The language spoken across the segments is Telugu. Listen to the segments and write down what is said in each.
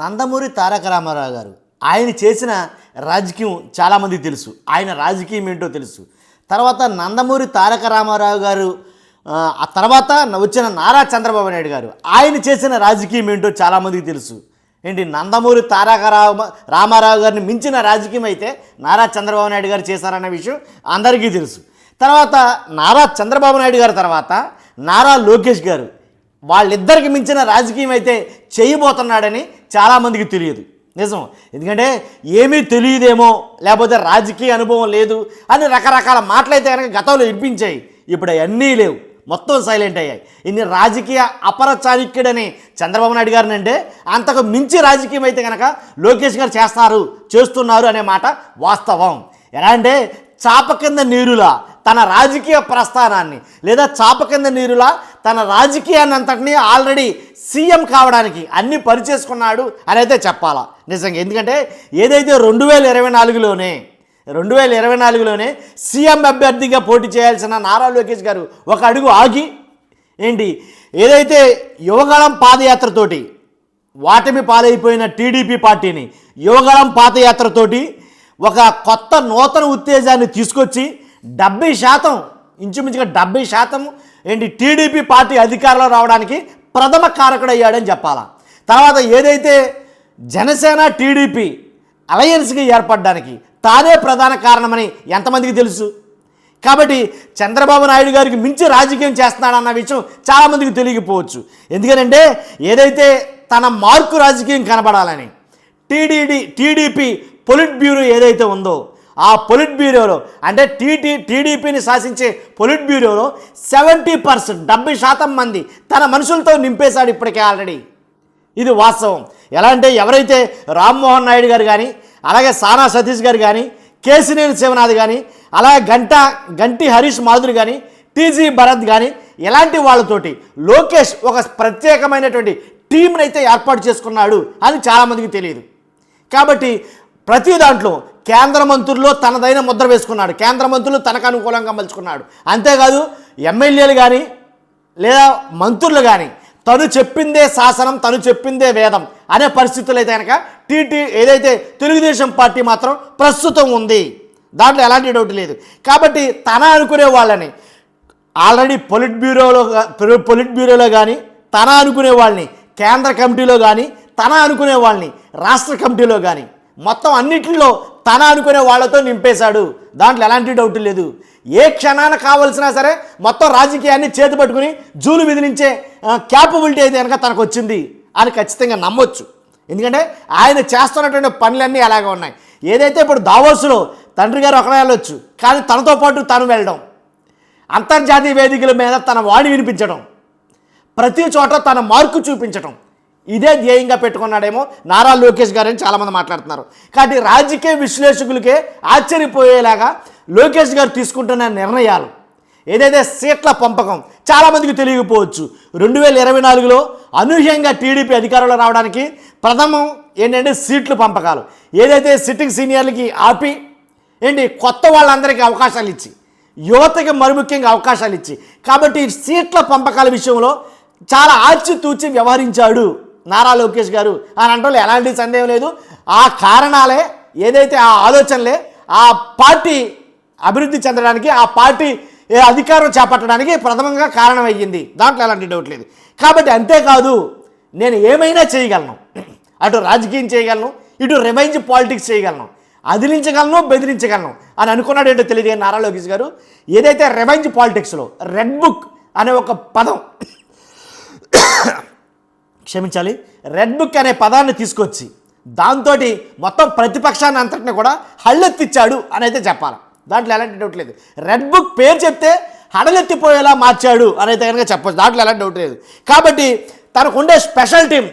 నందమూరి తారక రామారావు గారు ఆయన చేసిన రాజకీయం చాలామందికి తెలుసు. ఆయన రాజకీయం ఏంటో తెలుసు. తర్వాత నందమూరి తారక రామారావు గారు ఆ తర్వాత వచ్చిన నారా చంద్రబాబు నాయుడు గారు ఆయన చేసిన రాజకీయం ఏంటో చాలామందికి తెలుసు. ఏంటి, నందమూరి తారక రామారావు గారిని మించిన రాజకీయం అయితే నారా చంద్రబాబు నాయుడు గారు చేశారన్న విషయం అందరికీ తెలుసు. తర్వాత నారా చంద్రబాబు నాయుడు గారు తర్వాత నారా లోకేష్ గారు వాళ్ళిద్దరికి మించిన రాజకీయం అయితే చేయబోతున్నాడని చాలామందికి తెలియదు. నిజం. ఎందుకంటే ఏమీ తెలియదేమో, లేకపోతే రాజకీయ అనుభవం లేదు అని రకరకాల మాటలైతే కనుక గతంలో వినిపించాయి. ఇప్పుడు అవన్నీ లేవు, మొత్తం సైలెంట్ అయ్యాయి. ఇన్ని రాజకీయ అపర చాణక్యుడని చంద్రబాబు నాయుడు గారిని అంటే అంతకు మించి రాజకీయం అయితే కనుక లోకేష్ గారు చేస్తున్నారు అనే మాట వాస్తవం. ఎలా అంటే చాప కింద నీరులా తన రాజకీయ ప్రస్థానాన్ని, లేదా చాప కింద నీరులా తన రాజకీయాన్ని అంతటినీ ఆల్రెడీ సీఎం కావడానికి అన్నీ పరిచేసుకున్నాడు అని అయితే చెప్పాలా నిజంగా. ఎందుకంటే ఏదైతే 2024లోనే సీఎం అభ్యర్థిగా పోటీ చేయాల్సిన నారా లోకేష్ గారు ఒక అడుగు ఆగి ఏంటి, ఏదైతే యువగళం పాదయాత్రతోటి వాటమి పాలైపోయిన టీడీపీ పార్టీని యువగళం పాదయాత్రతోటి ఒక కొత్త నూతన ఉత్తేజాన్ని తీసుకొచ్చి 70%, ఇంచుమించుగా 70% ఏంటి టీడీపీ పార్టీ అధికారంలో రావడానికి ప్రథమ కారకుడయ్యాడని చెప్పాలా. తర్వాత ఏదైతే జనసేన టీడీపీ అలయన్స్కి ఏర్పడడానికి తానే ప్రధాన కారణమని ఎంతమందికి తెలుసు. కాబట్టి చంద్రబాబు నాయుడు గారికి మించి రాజకీయం చేస్తున్నాడన్న విషయం చాలామందికి తెలియకపోవచ్చు. ఎందుకంటే ఏదైతే తన మార్కు రాజకీయం కనబడాలని టీడీపీ పొలిట్ బ్యూరో ఏదైతే ఉందో ఆ పొలిట్ బ్యూరోలో అంటే టీడీపీని శాసించే పొలిట్ బ్యూరోలో 70%, 70% మంది తన మనుషులతో నింపేశాడు ఇప్పటికే ఆల్రెడీ. ఇది వాస్తవం. ఎలా అంటే ఎవరైతే రామ్మోహన్ నాయుడు గారు కానీ, అలాగే సానా సతీష్ గారు కానీ, కేసినేని శివనాథ్ కానీ, అలాగే గంటి హరీష్ మాధురి కానీ, టీజీ భరత్ కానీ, ఇలాంటి వాళ్ళతోటి లోకేష్ ఒక ప్రత్యేకమైనటువంటి టీంని అయితే ఏర్పాటు చేసుకున్నాడు అని చాలామందికి తెలియదు. కాబట్టి ప్రతి దాంట్లో కేంద్ర మంత్రుల్లో తనదైన ముద్ర వేసుకున్నాడు, కేంద్ర మంత్రులు తనకు అనుకూలంగా మలుచుకున్నాడు. అంతేకాదు ఎమ్మెల్యేలు కానీ లేదా మంత్రులు కానీ తను చెప్పిందే శాసనం, తను చెప్పిందే వేదం అనే పరిస్థితులు అయితే కనుక ఏదైతే తెలుగుదేశం పార్టీ మాత్రం ప్రస్తుతం ఉంది. దాంట్లో ఎలాంటి డౌట్ లేదు. కాబట్టి తన అనుకునే వాళ్ళని ఆల్రెడీ పొలిట్ బ్యూరోలో కానీ, తన అనుకునే వాళ్ళని కేంద్ర కమిటీలో కానీ, తన అనుకునే వాళ్ళని రాష్ట్ర కమిటీలో కానీ మొత్తం అన్నింటిలో తన అనుకునే వాళ్ళతో నింపేశాడు. దాంట్లో ఎలాంటి డౌట్ లేదు. ఏ క్షణాన కావాల్సినా సరే మొత్తం రాజకీయాన్ని చేతి పట్టుకుని జూలు విధించే క్యాపబిలిటీ అయితే కనుక తనకు వచ్చింది అని ఖచ్చితంగా నమ్మొచ్చు. ఎందుకంటే ఆయన చేస్తున్నటువంటి పనులన్నీ అలాగే ఉన్నాయి. ఏదైతే ఇప్పుడు దావోస్లో తండ్రి గారు ఒకరే వెళ్ళొచ్చు, కానీ తనతో పాటు తను వెళ్ళడం, అంతర్జాతీయ వేదికల మీద తన వాణి వినిపించడం, ప్రతి చోట తన మార్కు చూపించడం, ఇదే ధ్యేయంగా పెట్టుకున్నాడేమో నారా లోకేష్ గారు అని చాలామంది మాట్లాడుతున్నారు. కాబట్టి రాజకీయ విశ్లేషకులకే ఆశ్చర్యపోయేలాగా లోకేష్ గారు తీసుకుంటున్న నిర్ణయాలు, ఏదైతే సీట్ల పంపకం చాలామందికి తెలియకపోవచ్చు. 2024లో అనూహ్యంగా టీడీపీ అధికారంలో రావడానికి ప్రథమం ఏంటంటే సీట్లు పంపకాలు. ఏదైతే సిట్టింగ్ సీనియర్లకి ఆపి కొత్త వాళ్ళందరికీ అవకాశాలు ఇచ్చి, యువతకి మరి ముఖ్యంగా అవకాశాలు ఇచ్చి, కాబట్టి సీట్ల పంపకాల విషయంలో చాలా ఆచితూచి వ్యవహరించాడు నారా లోకేష్ గారు అని అంటే ఎలాంటి సందేహం లేదు. ఆ కారణాలే, ఏదైతే ఆ ఆలోచనలే ఆ పార్టీ అభివృద్ధి చెందడానికి, ఆ పార్టీ అధికారం చేపట్టడానికి ప్రథమంగా కారణమయ్యింది. దాంట్లో ఎలాంటి డౌట్ లేదు. కాబట్టి అంతేకాదు, నేను ఏమైనా చేయగలను, అటు రాజకీయం చేయగలను, ఇటు రివెంజ్ పాలిటిక్స్ చేయగలను, అదిలించగలను, బెదిరించగలను అని అనుకున్నాడు. ఏంటో తెలియదు నారా లోకేష్ గారు. ఏదైతే రివెంజ్ పాలిటిక్స్లో రెడ్ బుక్ అనే ఒక పదం, క్షమించాలి, రెడ్ బుక్ అనే పదాన్ని తీసుకొచ్చి దాంతో మొత్తం ప్రతిపక్షాన్ని అంతటిని కూడా హళ్ళెత్తిచ్చాడు అని అయితే చెప్పాలి. దాంట్లో ఎలాంటి డౌట్ లేదు. రెడ్ బుక్ పేరు చెప్తే హడలెత్తిపోయేలా మార్చాడు అని అయితే కనుక చెప్పచ్చు. దాంట్లో ఎలాంటి డౌట్ లేదు. కాబట్టి తనకుండే స్పెషల్ టీం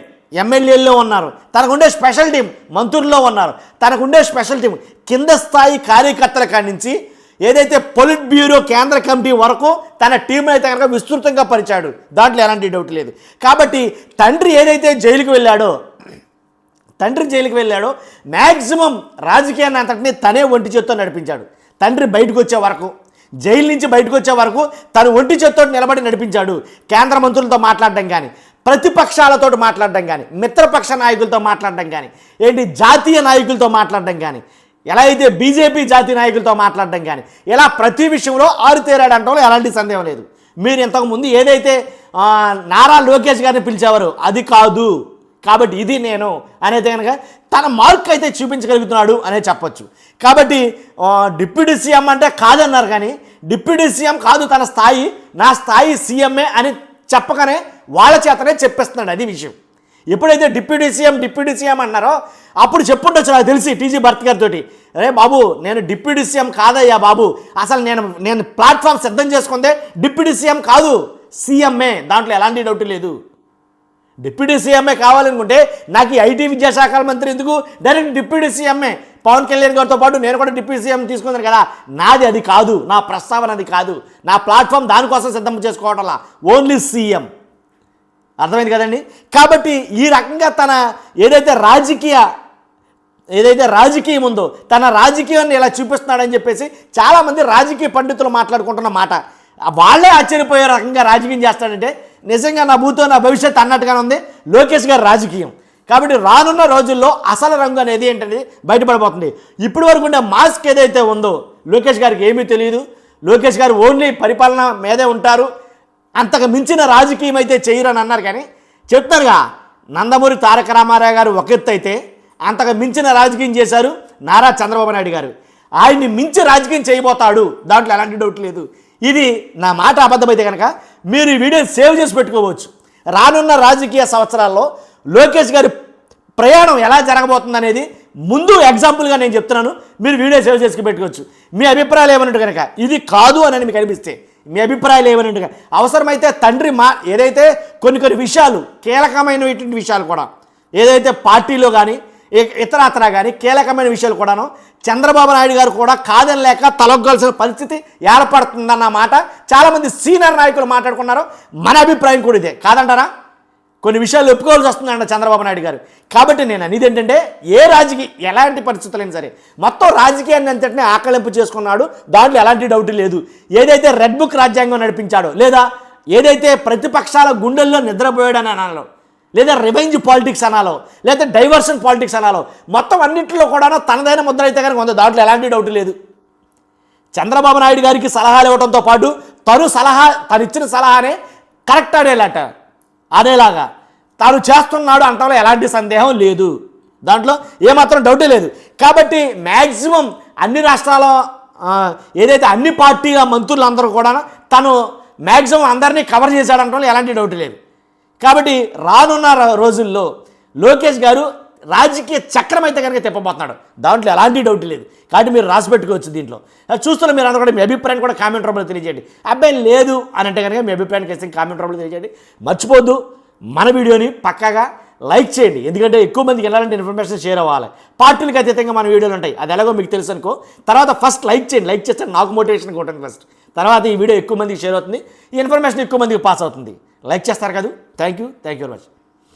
ఎమ్మెల్యేల్లో ఉన్నారు, తనకుండే స్పెషల్ టీం మంత్రుల్లో ఉన్నారు, తనకుండే స్పెషల్ టీం కింద స్థాయి కార్యకర్తల కాడి నుంచి ఏదైతే పొలిట్ బ్యూరో కేంద్ర కమిటీ వరకు తన టీం అయితే కనుక విస్తృతంగా పరిచాడు. దాంట్లో ఎలాంటి డౌట్ లేదు. కాబట్టి తండ్రి ఏదైతే జైలుకి వెళ్ళాడో మ్యాక్సిమం రాజకీయాన్ని అంతటినీ తనే ఒంటి చేత్తో నడిపించాడు. తండ్రి బయటకు వచ్చే వరకు, జైలు నుంచి బయటకు వచ్చే వరకు తను ఒంటి చేత్తో నిలబడి నడిపించాడు. కేంద్ర మంత్రులతో మాట్లాడడం కానీ, ప్రతిపక్షాలతో మాట్లాడడం కానీ, మిత్రపక్ష నాయకులతో మాట్లాడడం కానీ, జాతీయ నాయకులతో మాట్లాడడం కానీ, ఎలా అయితే బీజేపీ జాతీయ నాయకులతో మాట్లాడడం కానీ, ఇలా ప్రతి విషయంలో ఆరుతేరాడు అనడంలో ఎలాంటి సందేహం లేదు. మీరు ఇంతకుముందు ఏదైతే నారా లోకేష్ గారిని పిలిచేవారు అది కాదు, కాబట్టి ఇది నేను అనేది కనుక తన మార్క్ అయితే చూపించగలుగుతున్నాడు అనే చెప్పొచ్చు. కాబట్టి డిప్యూటీ సీఎం అంటే కాదన్నారు, కానీ డిప్యూటీ సీఎం కాదు తన స్థాయి, నా స్థాయి సీఎంఏ అని చెప్పకనే వాళ్ళ చేతనే చెప్పేస్తున్నాడు. అది విషయం. ఎప్పుడైతే డిప్యూటీ సీఎం అన్నారో అప్పుడు చెప్పుండొచ్చు నాకు తెలిసి టీజీ భరత్ గారితో, అరే బాబు నేను డిప్యూటీ సీఎం కాదయ్యా బాబు, అసలు నేను ప్లాట్ఫామ్ సిద్ధం చేసుకుందే డిప్యూటీ సీఎం కాదు, సీఎంఏ, దాంట్లో ఎలాంటి డౌట్ లేదు. డిప్యూటీ సీఎంఏ కావాలనుకుంటే నాకు ఈ ఐటీ విద్యాశాఖ మంత్రి ఎందుకు, డైరెక్ట్ డిప్యూటీ సీఎంఏ పవన్ కళ్యాణ్ గారితో పాటు నేను కూడా డిప్యూటీ సీఎం తీసుకున్నాను కదా, నాది అది కాదు, నా ప్రస్తావన అది కాదు, నా ప్లాట్ఫామ్ దానికోసం సిద్ధం చేసుకోవటంలా, ఓన్లీ సీఎం. అర్థమైంది కదండి. కాబట్టి ఈ రకంగా తన ఏదైతే రాజకీయం ఉందో తన రాజకీయాన్ని ఇలా చూపిస్తున్నాడని చెప్పేసి చాలామంది రాజకీయ పండితులు మాట్లాడుకుంటున్న మాట. వాళ్ళే ఆశ్చర్యపోయే రకంగా రాజకీయం చేస్తాడంటే నిజంగా నా భూతో నా భవిష్యత్ అన్నట్టుగానే ఉంది లోకేష్ గారి రాజకీయం. కాబట్టి రానున్న రోజుల్లో అసలు రంగు అనేది ఏంటనేది బయటపడిపోతుంది. ఇప్పటి వరకు ఉండే మాస్క్ ఏదైతే ఉందో లోకేష్ గారికి ఏమీ తెలియదు, లోకేష్ గారు ఓన్లీ పరిపాలన మీదే ఉంటారు, అంతకు మించిన రాజకీయం అయితే చేయరని అన్నారు. కానీ చెప్తారుగా, నందమూరి తారక రామారావు గారు ఒక ఎత్తు అయితే అంతకు మించిన రాజకీయం చేశారు నారా చంద్రబాబు నాయుడు గారు. ఆయన్ని మించి రాజకీయం చేయబోతాడు, దాంట్లో ఎలాంటి డౌట్ లేదు. ఇది నా మాట అబద్ధమైతే కనుక మీరు ఈ వీడియోని సేవ్ చేసి పెట్టుకోవచ్చు. రానున్న రాజకీయ సంవత్సరాల్లో లోకేష్ గారి ప్రయాణం ఎలా జరగబోతుంది అనేది ముందు ఎగ్జాంపుల్గా నేను చెప్తున్నాను, మీరు వీడియో సేవ్ చేసుకు పెట్టుకోవచ్చు. మీ అభిప్రాయాలు ఏమన్నట్టు కనుక ఇది కాదు అని మీకు అనిపిస్తే మీ అభిప్రాయాలు ఏమన్నట్టుగా, అవసరమైతే తండ్రి ఏదైతే కొన్ని విషయాలు కీలకమైనటువంటి విషయాలు కూడా ఏదైతే పార్టీలో కానీ ఇతరత్రా కానీ కీలకమైన విషయాలు కూడాను చంద్రబాబు నాయుడు గారు కూడా కాదని లేక తలొగ్గాల్సిన పరిస్థితి ఏర్పడుతుందన్న మాట చాలామంది సీనియర్ నాయకులు మాట్లాడుకున్నారు. మన అభిప్రాయం కూడా ఇదే, కాదంటారా? కొన్ని విషయాలు ఒప్పుకోవాల్సి వస్తుందంట చంద్రబాబు నాయుడు గారు. కాబట్టి నేను అనేది ఏంటంటే ఎలాంటి పరిస్థితులైనా సరే మొత్తం రాజకీయాన్ని అంతటినీ ఆకలింపు చేసుకున్నాడు, దాంట్లో ఎలాంటి డౌట్ లేదు. ఏదైతే రెడ్ బుక్ రాజ్యాంగం నడిపించాడో, లేదా ఏదైతే ప్రతిపక్షాల గుండెల్లో నిద్రపోయాడని అనాలో, లేదా రివెంజ్ పాలిటిక్స్ అనాలో, లేదా డైవర్షన్ పాలిటిక్స్ అనాలో, మొత్తం అన్నింటిలో కూడా తనదైన ముద్ర అయితే కనుక ఉంది, దాంట్లో ఎలాంటి డౌట్ లేదు. చంద్రబాబు నాయుడు గారికి సలహాలు ఇవ్వడంతో పాటు తను ఇచ్చిన సలహానే కరెక్ట్ అనేలాగా తాను చేస్తున్నాడు అంటలో ఎలాంటి సందేహం లేదు, దాంట్లో ఏమాత్రం డౌటే లేదు. కాబట్టి మ్యాక్సిమం అన్ని రాష్ట్రాల ఏదైతే అన్ని పార్టీల మంత్రులందరూ కూడా తను మ్యాక్సిమం అందరినీ కవర్ చేశాడంటలో ఎలాంటి డౌట్ లేదు. కాబట్టి రానున్న రోజుల్లో లోకేష్ గారు రాజకీయ చక్రం అయితే కనుక తిప్పబోతున్నాడు, దాంట్లో ఎలాంటి డౌట్ లేదు. కాబట్టి మీరు రాసి పెట్టుకోవచ్చు. దీంట్లో చూస్తున్న మీరు అందరూ కూడా మీ అభిప్రాయాన్ని కూడా కామెంట్ రూపంలో తెలియజేయండి. అబ్బాయి లేదు అని అంటే కనుక మీ అభిప్రాయానికి ఖచ్చితంగా కామెంట్ రూపంలో తెలియజేయండి. మర్చిపోద్దు మన వీడియోని పక్కాగా లైక్ చేయండి, ఎందుకంటే ఎక్కువ మందికి ఎలాంటి ఇన్ఫర్మేషన్ షేర్ అవ్వాలి. పార్టీలకు అతీతంగా మన వీడియోలు ఉంటాయి, అది ఎలాగో మీకు తెలుసు అనుకో. తర్వాత ఫస్ట్ లైక్ చేయండి, లైక్ చేస్తే నాకు మోటివేషన్గా ఉంటుంది ఫస్ట్. తర్వాత ఈ వీడియో ఎక్కువ మందికి షేర్ అవుతుంది, ఈ ఇన్ఫర్మేషన్ ఎక్కువ మందికి పాస్ అవుతుంది. లైక్ చేస్తారు కదా. Thank you very much.